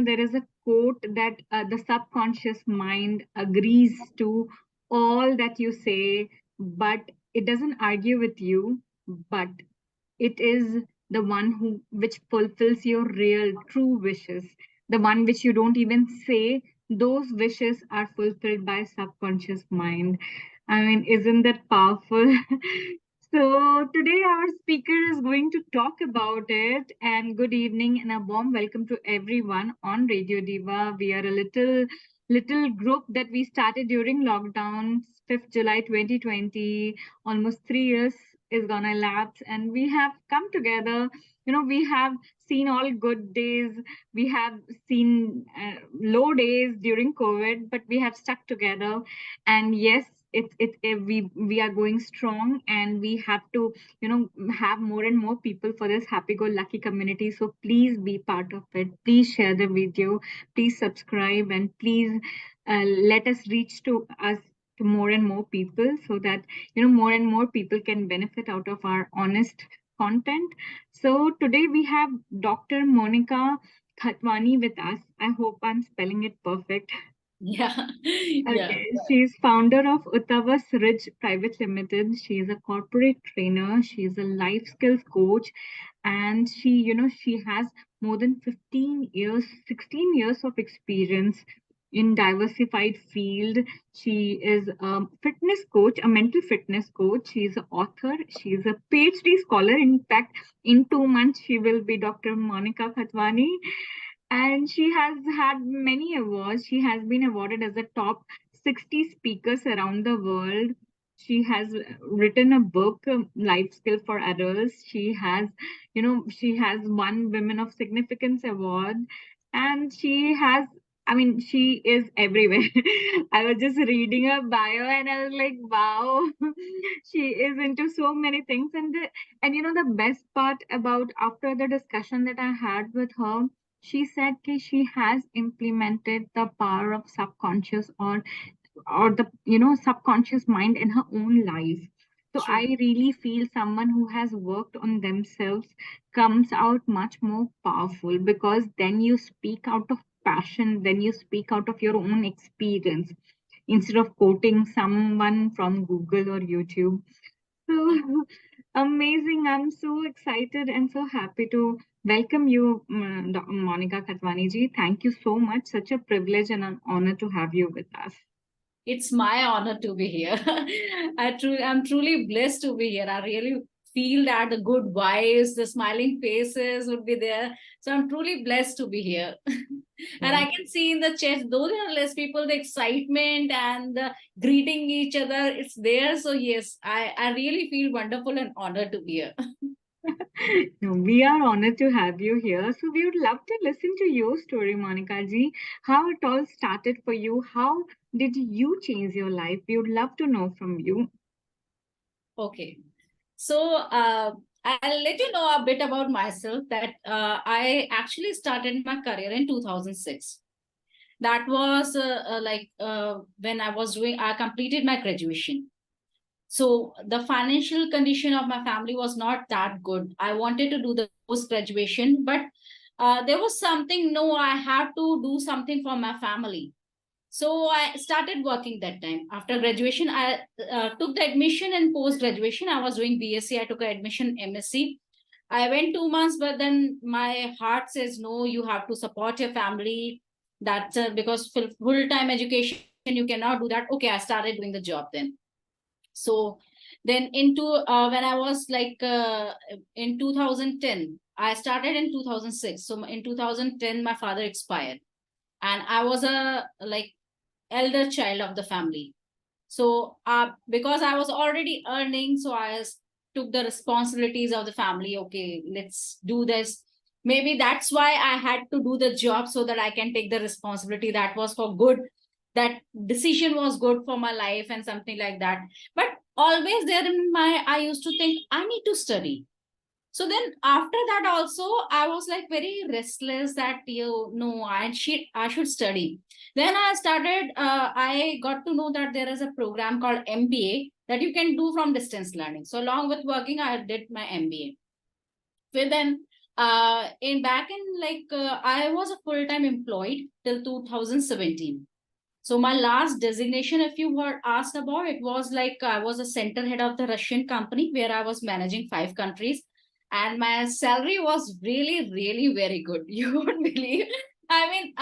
there is a quote that the subconscious mind agrees to all that you say, but it doesn't argue with you, but it is the one who which fulfills your real true wishes, the one which you don't even say. Those wishes are fulfilled by subconscious mind. I mean, isn't that powerful? So today our speaker is going to talk about it. And good evening and a warm welcome to everyone on Radio Diva. We are a little group that we started during lockdown, 5th July 2020. Almost 3 years is gonna lapse, and we have come together. We have seen all good days. We have seen low days during COVID, but we have stuck together. And yes, we are going strong, and we have to have more and more people for this happy go lucky community. So please be part of it. Please share the video, please subscribe, and please let us reach to more and more people, so that more and more people can benefit out of our honest content. So today we have Dr. Monika Khatwani with us. I hope I'm spelling it perfect. Yeah, yeah. Okay, she's founder of Uttavas Ridge Private Limited. She is a corporate trainer. She is a life skills coach, and she has more than 15 years, 16 years of experience in diversified field. She is a fitness coach, a mental fitness coach. She is an author. She is a PhD scholar. In fact, in 2 months, she will be Dr. Monika Khatwani, and she has had many awards. She has been awarded as a top 60 speakers around the world. She has written a book, Life Skill for Adults. She has won Women of Significance Award, and I mean, she is everywhere. I was just reading her bio, and I was like, wow, she is into so many things. And the best part about after the discussion that I had with her, she said that she has implemented the power of subconscious, or the subconscious mind in her own life. So True. I really feel someone who has worked on themselves comes out much more powerful, because then you speak out of passion, then you speak out of your own experience instead of quoting someone from Google or YouTube. So amazing. I'm so excited and so happy to welcome you, Monika Khatwani ji. Thank you so much. Such a privilege and an honor to have you with us. It's my honor to be here. I'm truly blessed to be here. I really feel that the good vibes, the smiling faces would be there. So I'm truly blessed to be here. And I can see in the chat, though there are less people, the excitement and the greeting each other, it's there. So yes, I really feel wonderful and honored to be here. No, we are honored to have you here. So we would love to listen to your story, Monika ji. How it all started for you. How did you change your life? We would love to know from you. Okay. So I'll let you know a bit about myself that I actually started my career in 2006. That was when I completed my graduation. So the financial condition of my family was not that good. I wanted to do the post graduation, but there was something, no, I have to do something for my family. So I started working that time. After graduation, I took the admission and post graduation. I was doing BSc. I took admission MSc. I went 2 months, but then my heart says, no, you have to support your family. That's because full time education, you cannot do that. Okay, I started doing the job then. So then when I was in 2010, I started in 2006. So in 2010, my father expired, and I was a elder child of the family. So because I was already earning, so I took the responsibilities of the family. Okay, let's do this. Maybe that's why I had to do the job, so that I can take the responsibility. That was for good. That decision was good for my life and something like that. But always there in my, I used to think I need to study. So then after that also, I was like very restless that I should study. Then I started, I got to know that there is a program called MBA that you can do from distance learning. So along with working, I did my MBA. Well, then I was a full-time employed till 2017. So my last designation, if you were asked about, it was like I was a center head of the Russian company where I was managing 5 countries, and my salary was really, really very good. You won't believe. I mean,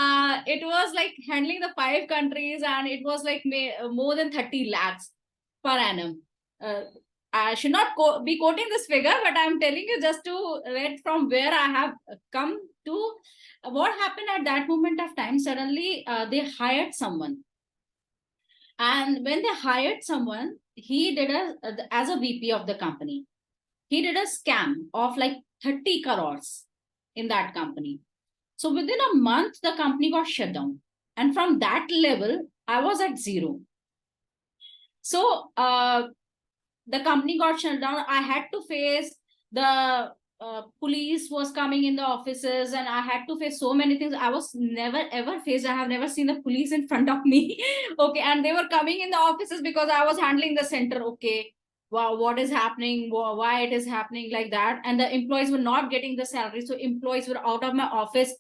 it was like handling the 5 countries, and it was like more than 30 lakhs per annum. Uh, I should not be quoting this figure, but I'm telling you just to read from where I have come to. What happened at that moment of time? Suddenly, they hired someone, and when they hired someone, he did as a VP of the company. He did a scam of like 30 crores in that company. So within a month, the company got shut down. And from that level, I was at zero. So the company got shut down. I had to face the police was coming in the offices, and I had to face so many things I was never ever faced. I have never seen the police in front of me. Okay, and they were coming in the offices because I was handling the center. Okay, wow, what is happening, why it is happening like that, and the employees were not getting the salary, so employees were out of my office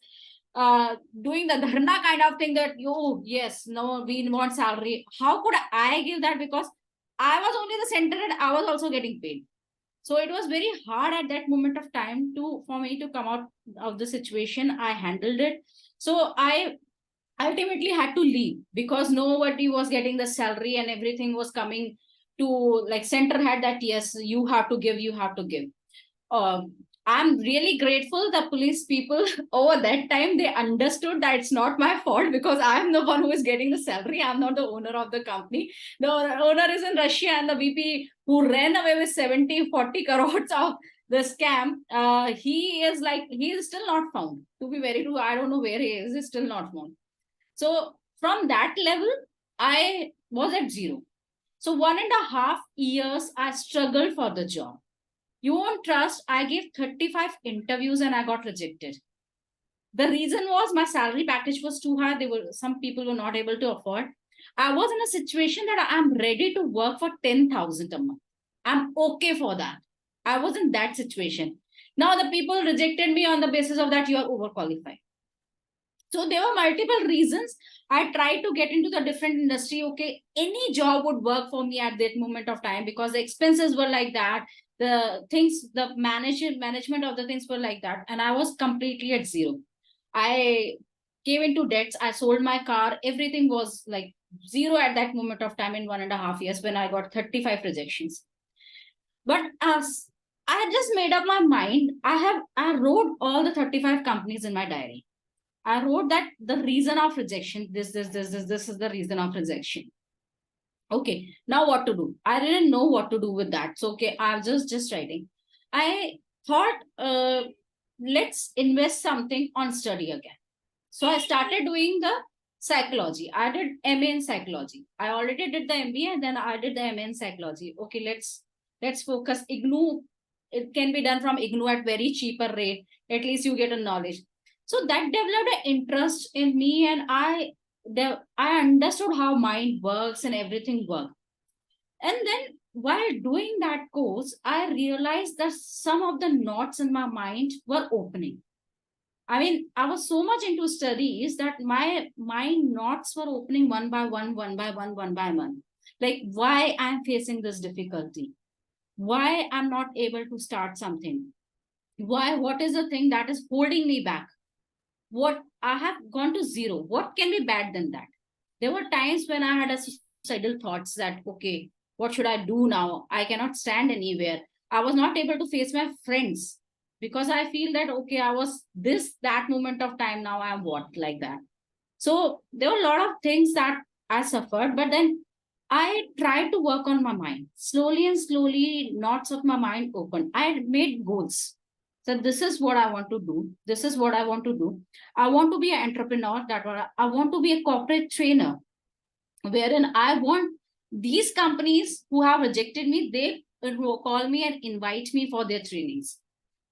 doing the dharna kind of thing that you, yes, no, we want salary. How could I give that? Because I was only the center and I was also getting paid. So it was very hard at that moment of time to for me to come out of the situation. I handled it. So I ultimately had to leave because nobody was getting the salary and everything was coming to like center had that yes, you have to give, you have to give. um, I'm really grateful the police people over that time they understood that it's not my fault because I'm the one who is getting the salary. I'm not the owner of the company. The owner is in Russia, and the VP who ran away with 70-40 crores of the scam, he is like he is still not found. To be very true, I don't know where he is. He's still not found. So from that level, I was at zero. So 1.5 years, I struggled for the job. You won't trust, I gave 35 interviews and I got rejected. The reason was my salary package was too high. Some people were not able to afford. I was in a situation that I'm ready to work for 10,000 a month. I'm okay for that. I was in that situation. Now the people rejected me on the basis of that you are overqualified. So there were multiple reasons. I tried to get into the different industry. Okay, any job would work for me at that moment of time because the expenses were like that. The things, the management of the things were like that, and I was completely at zero. I came into debts. I sold my car. Everything was like zero at that moment of time in 1.5 years when I got 35 rejections. But as I had just made up my mind, I wrote all the 35 companies in my diary. I wrote that the reason of rejection, this is the reason of rejection. Okay, now what to do? I didn't know what to do with that. So okay, I'm just writing. I thought, let's invest something on study again. So I started doing the psychology. I did MA in psychology. I already did the MBA and then I did the MA in psychology. Okay, let's focus. IGNU, it can be done from IGNU at very cheaper rate. At least you get a knowledge. So that developed an interest in me, and I understood how mind works and everything works. And then while doing that course, I realized that some of the knots in my mind were opening. I mean, I was so much into studies that my mind knots were opening one by one, one by one, one by one. Like why I'm facing this difficulty, why I'm not able to start something, why, what is the thing that is holding me back? What I have gone to zero. What can be bad than that? There were times when I had a suicidal thoughts that, okay, what should I do now? I cannot stand anywhere. I was not able to face my friends because I feel that, okay, I was this, that moment of time. Now I'm what, like that. So there were a lot of things that I suffered, but then I tried to work on my mind. Slowly and slowly, knots of my mind opened. I made goals. So this is what I want to do. This is what I want to do. I want to be an entrepreneur. I want to be a corporate trainer, wherein I want these companies who have rejected me, they will call me and invite me for their trainings.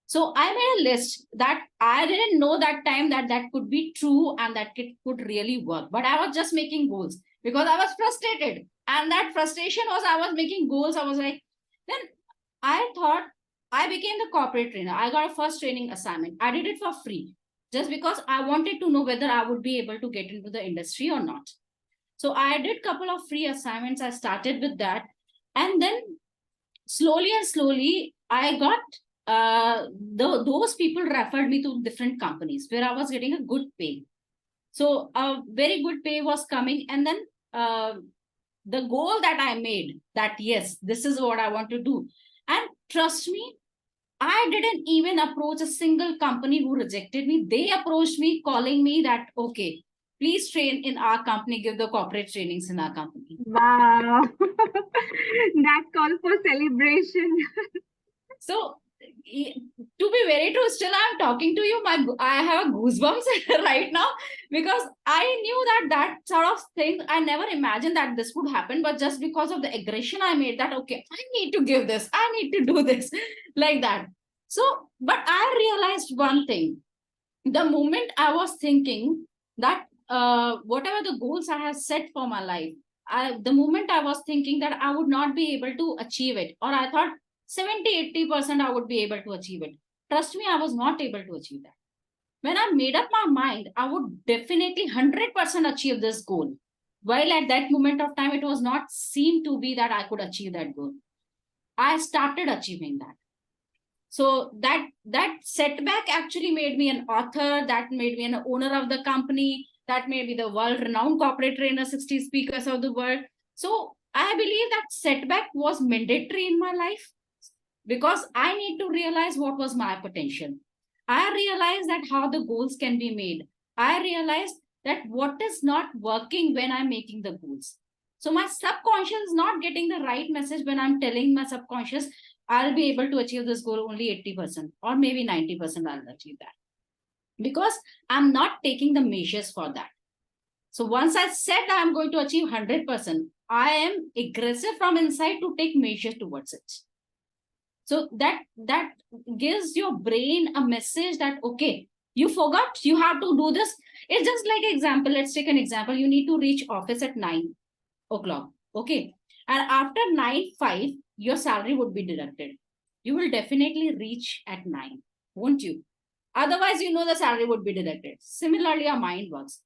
So I made a list that I didn't know that time that that could be true and that it could really work. But I was just making goals because I was frustrated. And that frustration was I was making goals. I was like, then I thought I became the corporate trainer. I got a first training assignment. I did it for free just because I wanted to know whether I would be able to get into the industry or not. So I did a couple of free assignments. I started with that. And then slowly and slowly, I got those people referred me to different companies where I was getting a good pay. So a very good pay was coming. And then the goal that I made that, yes, this is what I want to do. And trust me, I didn't even approach a single company who rejected me. They approached me, calling me that, okay, please train in our company, give the corporate trainings in our company. Wow. That call for celebration. So, to be very true, still I'm talking to you. I have goosebumps right now because I knew that sort of thing. I never imagined that this would happen, but just because of the aggression I made, that okay, I need to give this, I need to do this, like that. So, but I realized one thing. The moment I was thinking that whatever the goals I have set for my life, the moment I was thinking that I would not be able to achieve it, or I thought 70-80% I would be able to achieve it. Trust me, I was not able to achieve that. When I made up my mind, I would definitely 100% achieve this goal. While at that moment of time, it was not seem to be that I could achieve that goal. I started achieving that. So that setback actually made me an author, that made me an owner of the company, that made me the world renowned corporate trainer, 60 speakers of the world. So I believe that setback was mandatory in my life because I need to realize what was my potential. I realized that how the goals can be made. I realized that what is not working when I'm making the goals. So my subconscious is not getting the right message when I'm telling my subconscious, I'll be able to achieve this goal only 80% or maybe 90% I'll achieve that. Because I'm not taking the measures for that. So once I said I'm going to achieve 100%, I am aggressive from inside to take measures towards it. So that gives your brain a message that, okay, you forgot, you have to do this. It's just like example. Let's take an example. You need to reach office at 9 o'clock. Okay. And after 9:05, your salary would be deducted. You will definitely reach at 9, won't you? Otherwise, the salary would be deducted. Similarly, our mind works.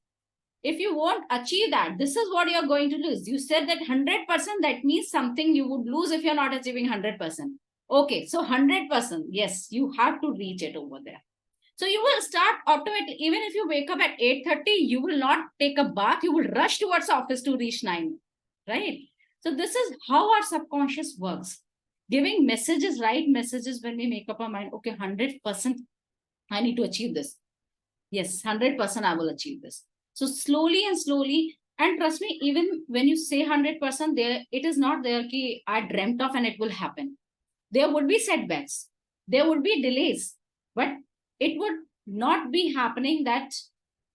If you won't achieve that, this is what you're going to lose. You said that 100%, that means something you would lose if you're not achieving 100%. Okay, so 100%, yes, you have to reach it over there. So you will start automatically, even if you wake up at 8:30, you will not take a bath, you will rush towards office to reach 9, right? So this is how our subconscious works. Giving messages, right messages when we make up our mind, okay, 100%, I need to achieve this. Yes, 100% I will achieve this. So slowly and slowly, and trust me, even when you say 100%, there it is not there ki I dreamt of and it will happen. There would be setbacks, there would be delays, but it would not be happening that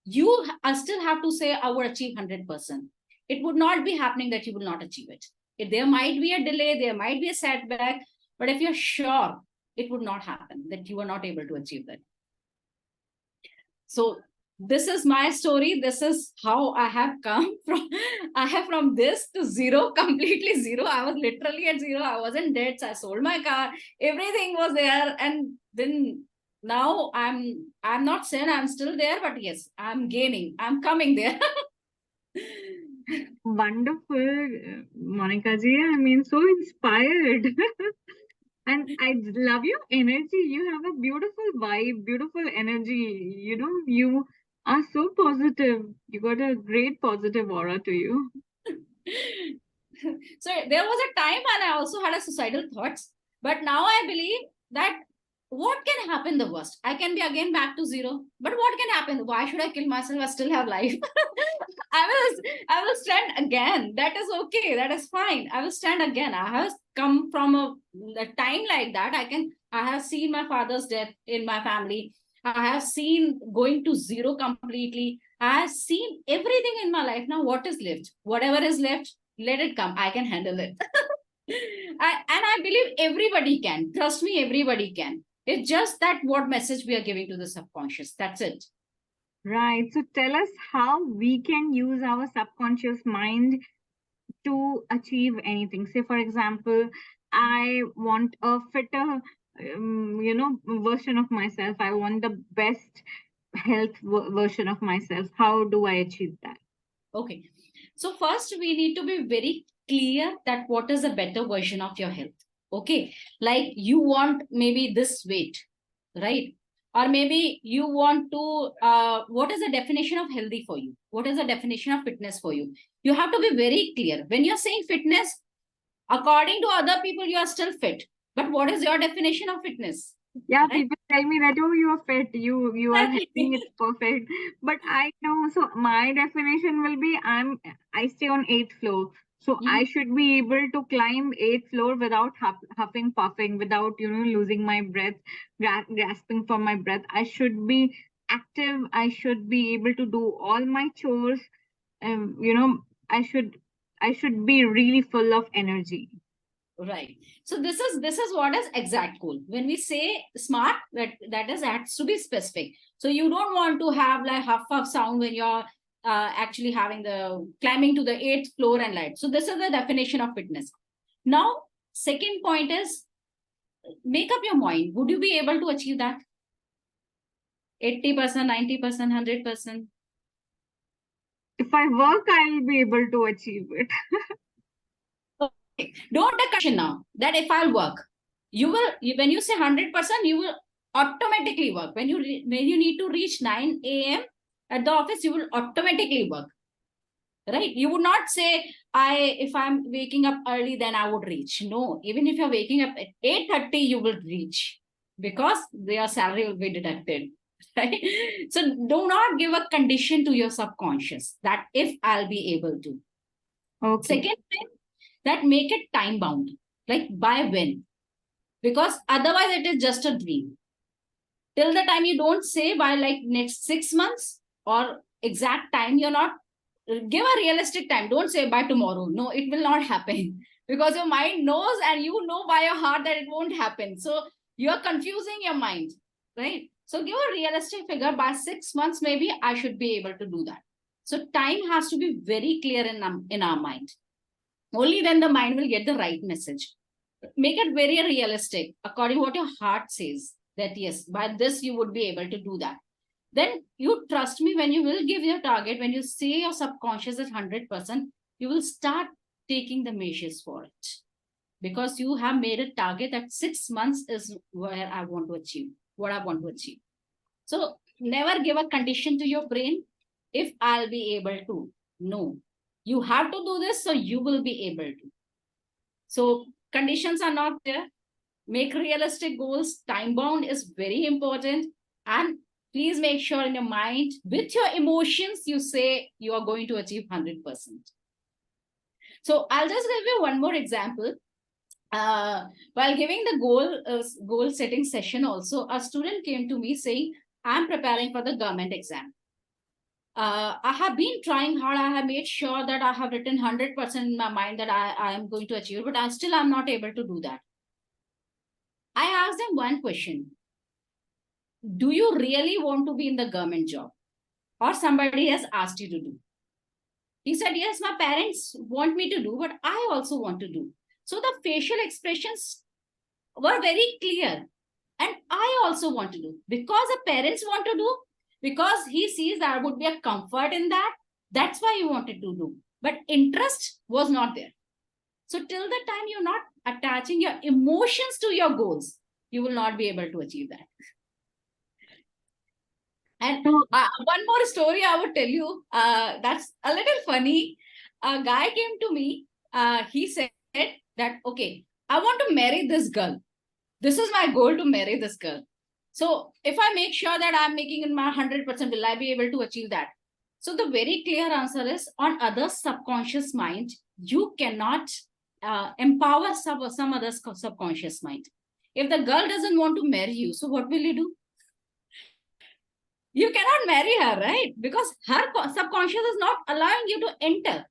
you still have to say I will achieve 100%. It would not be happening that you will not achieve it. If there might be a delay, there might be a setback, but if you're sure, it would not happen that you are not able to achieve that. So this is my story. This is how I have come from. I have from this to zero, completely zero. I was literally at zero. I wasn't dead. So I sold my car. Everything was there, and then now I'm not saying I'm still there, but yes, I'm gaining. I'm coming there. Wonderful, Monika ji. I mean, so inspired. And I love your energy. You have a beautiful vibe, beautiful energy. You are so positive. You got a great positive aura to you. So there was a time when I also had a suicidal thoughts, but now I believe that what can happen the worst? I can be again back to zero, but what can happen? Why should I kill myself? I still have life. I will stand again. That is okay. That is fine. I will stand again. I have come from a time like that. I have seen my father's death in my family. I have seen going to zero completely. I have seen everything in my life. Now, what is left? Whatever is left, let it come. I can handle it. And I believe everybody can. Trust me, everybody can. It's just that what message we are giving to the subconscious. That's it. Right. So tell us how we can use our subconscious mind to achieve anything. Say, for example, I want a fitter version of myself. I want the best health version of myself. How do I achieve that? Okay. So first we need to be very clear that what is a better version of your health. Okay. Like you want maybe this weight, right? Or maybe you want to, what is the definition of healthy for you? What is the definition of fitness for you? You have to be very clear. When you're saying fitness, according to other people, you are still fit. But what is your definition of fitness? Yeah, Right? people tell me that, oh, you are fit, you are healthy, it's perfect. But I know, so my definition will be, I stay on eighth floor, so I should be able to climb eighth floor without huffing, puffing, without losing my breath, grasping for my breath. I should be active. I should be able to do all my chores. Um, you know, I should be really full of energy. Right. So this is what is exact goal. When we say smart, that is has to be specific. So you don't want to have like huff sound when you're actually having the climbing to the eighth floor and light. So this is the definition of fitness. Now, second point is make up your mind. Would you be able to achieve that? 80%, 90%, 100%? If I work, I'll be able to achieve it. Don't take action now that if I'll work, you will, when you say 100%, you will automatically work. When you need to reach 9 a.m. at the office, you will automatically work. Right? You would not say, if I'm waking up early, then I would reach. No, even if you're waking up at 8:30, you will reach because your salary will be deducted. Right? So do not give a condition to your subconscious that if I'll be able to. Okay. Second thing, that make it time bound, like by when, because otherwise it is just a dream. Till the time you don't say by like next 6 months or exact time, you're not, give a realistic time. Don't say by tomorrow. No, it will not happen because your mind knows and you know by your heart that it won't happen. So you're confusing your mind, right? So give a realistic figure. By 6 months maybe I should be able to do that. So time has to be very clear in our mind. Only then the mind will get the right message. Make it very realistic according to what your heart says, that yes, by this you would be able to do that. Then you trust me, when you will give your target, when you say your subconscious is 100%, you will start taking the measures for it, because you have made a target that 6 months is where I want to achieve what I want to achieve. So never give a condition to your brain, if I'll be able to. No, you have to do this, so you will be able to. So conditions are not there. Make realistic goals. Time bound is very important. And please make sure in your mind, with your emotions, you say you are going to achieve 100%. So I'll just give you one more example. While giving the goal setting session also, a student came to me saying, I'm preparing for the government exam. I have been trying hard. I have made sure that I have written 100% in my mind that I am going to achieve, but I'm not able to do that. I asked them one question. Do you really want to be in the government job, or somebody has asked you to do? He said, yes, my parents want me to do, but I also want to do. So the facial expressions were very clear. And I also want to do, because the parents want to do, because he sees there would be a comfort in that. That's why he wanted to do. But interest was not there. So till the time you're not attaching your emotions to your goals, you will not be able to achieve that. And one more story I would tell you, that's a little funny. A guy came to me. He said that, okay, I want to marry this girl. This is my goal, to marry this girl. So if I make sure that I'm making in my 100%, will I be able to achieve that? So the very clear answer is, on other subconscious mind, you cannot empower some other subconscious mind. If the girl doesn't want to marry you, so what will you do? You cannot marry her, right? Because her subconscious is not allowing you to enter.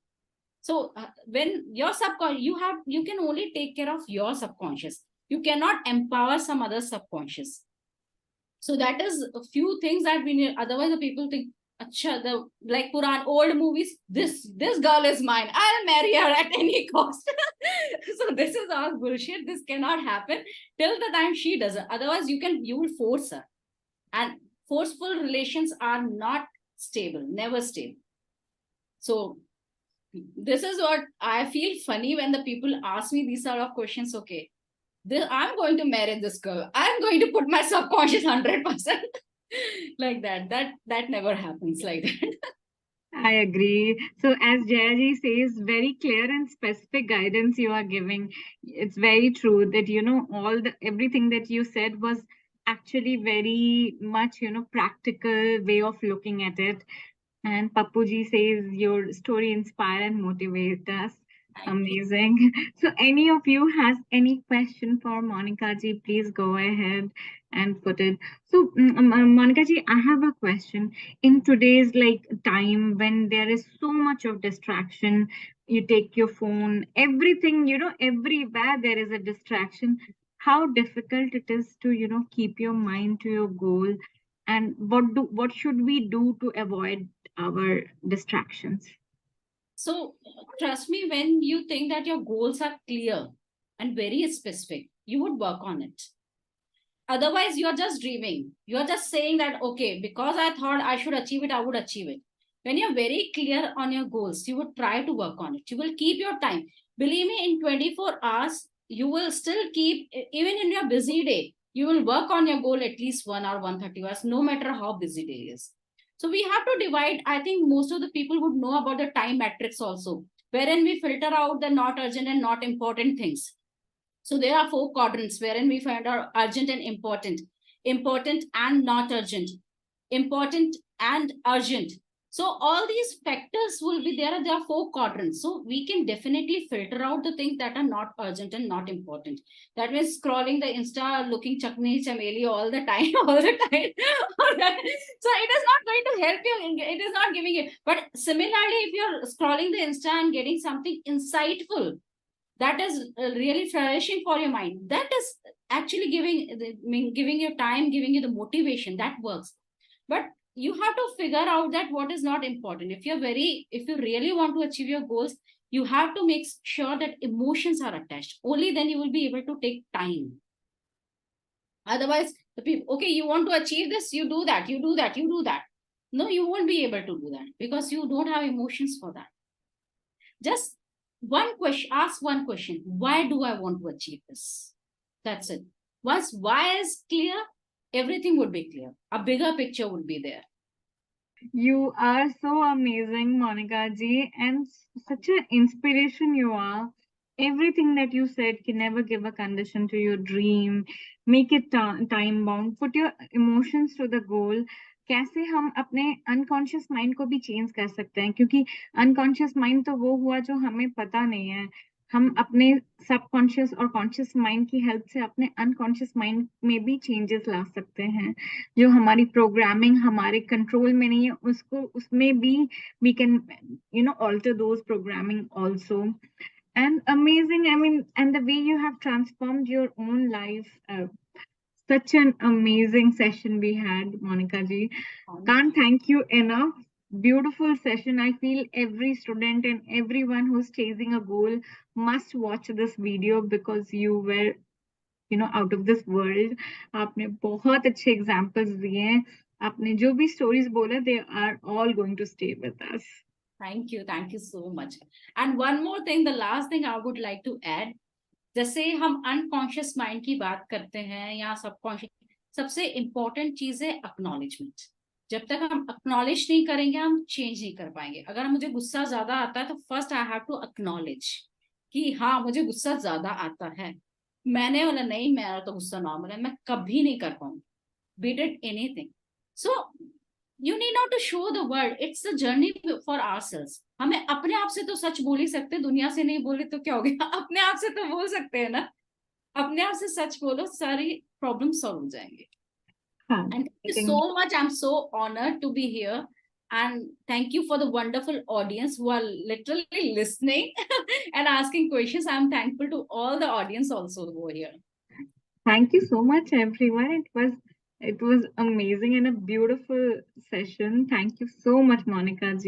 So when your subconscious, you can only take care of your subconscious. You cannot empower some other subconscious. So that is a few things that we need. Otherwise, the people think, Acha, the like Puran old movies, this girl is mine. I'll marry her at any cost. So this is all bullshit. This cannot happen till the time she doesn't. Otherwise, you will force her. And forceful relations are not stable, never stable. So this is what I feel funny when the people ask me these sort of questions. Okay, I'm going to marry this girl. I'm going to put my subconscious 100% like that. That never happens like that. I agree. So, as Jayaji says, very clear and specific guidance you are giving. It's very true that all the everything that you said was actually very much practical way of looking at it. And Papuji says your story inspire and motivate us. Thank you. Amazing. So any of you has any question for Monica ji, please go ahead and put it. So Monica ji, I have a question. In today's time when there is so much of distraction, you take your phone, everything, everywhere there is a distraction. How difficult it is to, keep your mind to your goal, and what should we do to avoid our distractions? So trust me, when you think that your goals are clear and very specific, you would work on it. Otherwise, you're just dreaming. You're just saying that, okay, because I thought I should achieve it, I would achieve it. When you're very clear on your goals, you would try to work on it. You will keep your time. Believe me, in 24 hours, you will still keep, even in your busy day, you will work on your goal at least 1 hour, 130 hours, no matter how busy day is. So we have to divide. I think most of the people would know about the time matrix also, wherein we filter out the not urgent and not important things. So there are 4 quadrants wherein we find our urgent and important, important and not urgent, important and urgent. So all these factors will be there. There are 4 quadrants. So we can definitely filter out the things that are not urgent and not important. That means scrolling the Insta, looking chakni chameli all the time, all the time. So it is not going to help you. It is not giving you. But similarly, if you're scrolling the Insta and getting something insightful, that is really flourishing for your mind, that is actually giving you time, giving you the motivation, that works. But you have to figure out that what is not important. If you really want to achieve your goals, you have to make sure that emotions are attached. Only then you will be able to take time. Otherwise, the people, okay, you want to achieve this, you do that, you do that, you do that. No, you won't be able to do that because you don't have emotions for that. Just one question, ask one question. Why do I want to achieve this? That's it. Once why is clear, everything would be clear. A bigger picture would be there. You are so amazing, Monica ji, and such an inspiration you are. Everything that you said can never give a condition to your dream, make it time bound, put your emotions to the goal. कैसे हम अपने unconscious mind को भी change कर सकते हैं, क्योंकि unconscious mind तो वो हुआ जो हमें पता नहीं है. हम अपने सबकॉन्शियस और कॉन्शियस माइंड की हेल्प से अपने अनकॉन्शियस माइंड में भी चेंजेस ला सकते हैं. जो हमारी प्रोग्रामिंग हमारे कंट्रोल में नहीं है, उसको उसमें भी we can alter those programming also. And amazing, I mean, and the way you have transformed your own life, such an amazing session we had, Monica ji. Can't thank you enough. Beautiful session. I feel every student and everyone who's chasing a goal must watch this video because you were out of this world. आपने बहुत अच्छे examples दिए हैं. आपने जो भी stories बोला, they are all going to stay with us. Thank you so much. And one more thing, the last thing I would like to add, जैसे हम अनकॉन्शियस माइंड की बात करते हैं या सबकॉन्शियस, सबसे इंपॉर्टेंट चीज है एक्नॉलेजमेंट. जब तक हम एक्नॉलेज नहीं करेंगे, हम चेंज नहीं कर पाएंगे. अगर मुझे गुस्सा ज्यादा आता है तो first I have to acknowledge कि हाँ, मुझे गुस्सा ज्यादा आता है. मैंने बोला नहीं, मेरा तो गुस्सा नॉर्मल है, मैं कभी नहीं कर पाऊंगी be did anything. So you need not to show the world, it's the journey for ourselves. हमें अपने आप से तो सच बोल ही सकते, दुनिया से नहीं बोले तो क्या हो गया, अपने आप से तो बोल सकते हैं ना. अपने आप से सच बोलो, सारी प्रॉब्लम सॉल्व हो जाएंगे. And thank you so much. I'm so honored to be here. And thank you for the wonderful audience who are literally listening and asking questions. I'm thankful to all the audience also over here. Thank you so much, everyone. It was amazing and a beautiful session. Thank you so much, Monica ji.